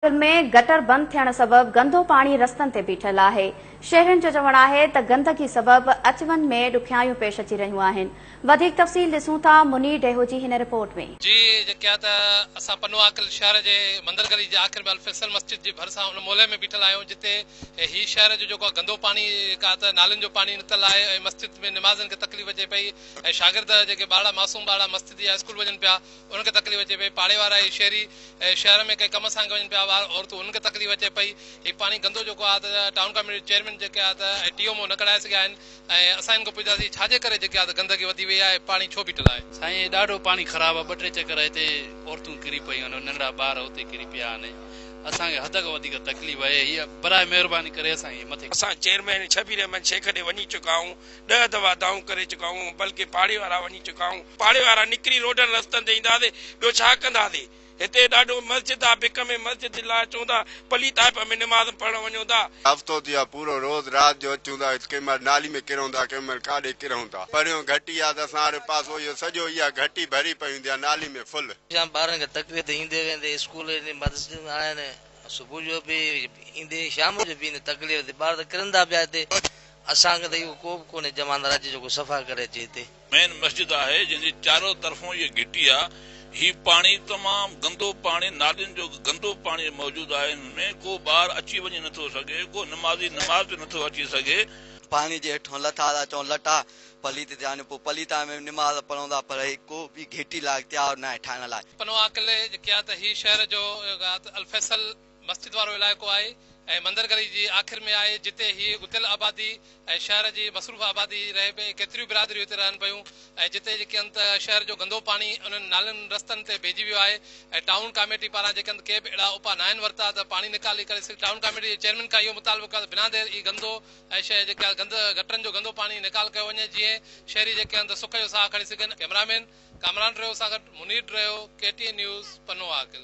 में गटर बंद थियण सबब गंदो पानी रस्तनि ते बीठल आहे। शहरनि जो चवणु आहे त गंदगी सबब अचवञ में ॾुखियायूं पेश अची रहियूं आहिनि। वधीक तफ़सील ॾिसूं था मुनीर डेहो जी हिन रिपोर्ट में। जी जेका त असां पनवाकल शहर जे मंदर गली जे आख़िर में अल फैसल मस्जिद जे भरिसां उन मोहल्ले में बीठल आहियूं, जिते ही शहर जो जेको गंदो पानी का त नालियुनि जो पानी निकितल आहे ऐं मस्जिद में निमाज़नि खे तकलीफ़ अचे पई ऐं शागिर्द जेके ॿार मासूम ॿार मस्जिद या स्कूल वञनि पिया उनखे तकलीफ़ अचे पई। पाड़े वारा शहरी शहर में कंहिं कम सां वञनि पिया औरतूं उनखे तकलीफ़ अचे पई। ही पानी गंदो जेको आहे त टाउन कमेटी चेयरमैन जेके आहे त टीओमओ न कढाए सघिया आहिनि ऐं असां हिन खां पुछियासीं छाजे करे जेके आहे त गंदगी वधी वई आहे, पानी छो बीठल आहे। साईं ॾाढो पानी ख़राब आहे, 2-3 चक्कर हिते औरतूं किरी पयूं आहिनि, नंढड़ा ॿार हुते किरी पिया आहिनि। असांखे हद खां वधीक तकलीफ़ आहे। हीअ बराए महिरबानी करे असांखे मथे असां चेयरमैन शबीर अहमद शेख ॾे वञी चुका आहियूं, 10 दफ़ा दाऊं करे चुका आहियूं, बल्कि पाड़े वारा वञी चुका आहियूं। पाड़े वारा निकिरी रोडनि रस्तनि ते ईंदासीं, ॿियो छा कंदासीं। हिते ॾाढो मस्जिद आहे, भिक में मस्जिद लाइ चवंदा पली ताइप में निमाज़ पढ़ण वञूं था। हफ़्तो थी पूरो रोज़ रात जो अचूं था, कंहिं महिल नाली में किरूं था, कंहिं महिल काॾे किरूं था। परियों घटी आहे त असां वारे पासो इहो सॼो इहा घटी भरी पई हूंदी आहे नाली में फुल। ॿारनि खे तकलीफ़ ईंदे वेंदे स्कूल मस्जिद में आया आहिनि, सुबुह जो बि ईंदे शाम जो बि तकलीफ़ थी, ॿार त किरंदा पिया हिते। असांखे त इहो को बि कोन्हे जमानदार अचे जेको सफ़ा करे अचे हिते। मेन मस्जिद आहे जंहिंजे चारों तरफ़ों ये घिटी आहे। ही पानी तमाम गंदो पानी, नालियुनि जो गंदो पानी मौजूद आहे। इनमें को ॿार अची वञी नथो सघे, को नमाज़ी नमाज़ ते नथो अची सघे। पानी जे हेठों लथा था चऊं लटा पलीत ते आने पोइ पलीता में निमाज़ पढ़ूं था, पर को बि घेटी लाइ तयारु न आहे ठाहिण लाइ। पनवाकल जेके आहे त ही शहर जो अल फैसल मस्जिद वारो इलाइक़ो आहे ऐं मंदर गली जी आख़िर में आहे, जिते ही गुतियल आबादी ऐं शहर जी मसरूफ़ आबादी रहे पई। केतिरियूं बिरादरियूं हिते रहनि पियूं ऐं जिते जेके आहिनि त शहर जो गंदो पानी उन्हनि नालनि रस्तनि ते भेजी वियो आहे ऐं टाउन कमेटी पारां जेके आहिनि के बि अहिड़ा उपा न आहिनि वरिता त पानी निकाली करे। टाउन कमेटी जे चेयरमैन खां इहो मुतालबो कयो बिना देर ई गंदो ऐं शइ जेके आहे गटरनि जो गंदो पानी निकाल कयो वञे, जीअं शहरी जेके आहिनि त सुख जो साह खणी सघनि। कैमरामैन कामरान रहियो सां गॾु मुनीर रहियो, KTN न्यूज़ पनवाकल।